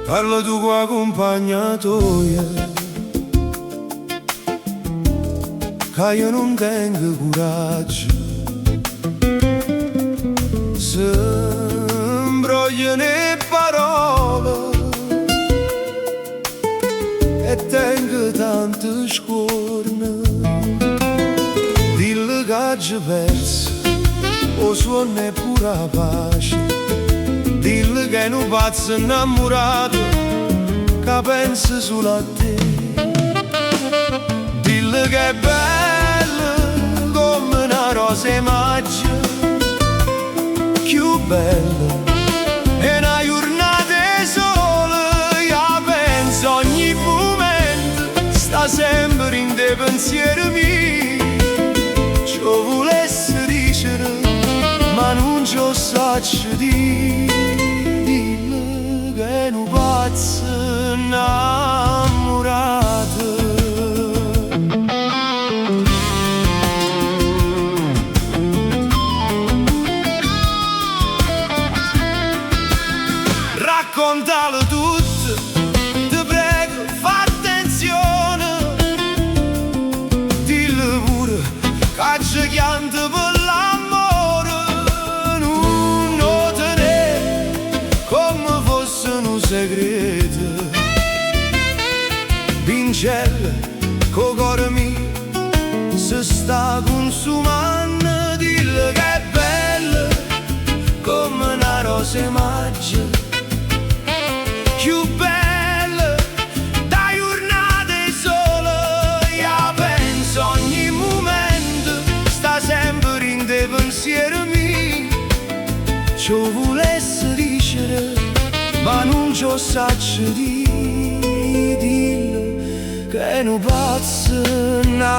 Parla tu con la compagna tua, che io non tengo coraggio. Sembroglio le parole e tengo tante scorne. Dillo che oggi perso o suono e pure la pace. Dillo che è un pazzo innamorato che pensa solo a te. Dillo che è bello come una rosa magia, più bella è una giornata sola. Io penso ogni momento, sta sempre in te pensieri miei. Ci volesse dicere ma non ci saccio dire. Dillo che è un pazzo innamorato. Raccontalo tutto, ti prego, fa attenzione. Dillo pure che ci chianta per l'amore. Non lo tenere come fosse un segreto. Pincella, co cuore mio si sta consumando. Dillo che è bella come una rosa magia, più bella da giornate sole. Io penso ogni momento, sta sempre in te pensieri miei. Ci volesse dicere ma non ci saccio dire. Dillo che è un pazzo innamorato.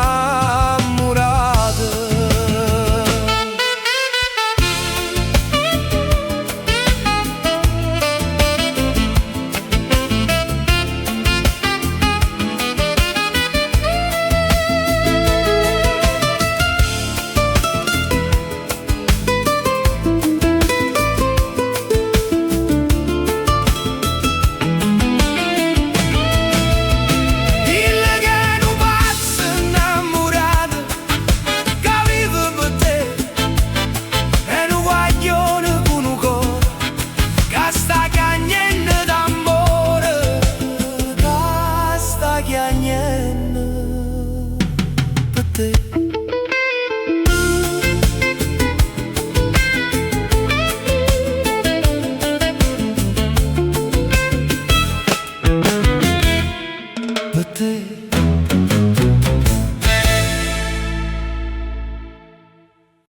Per te.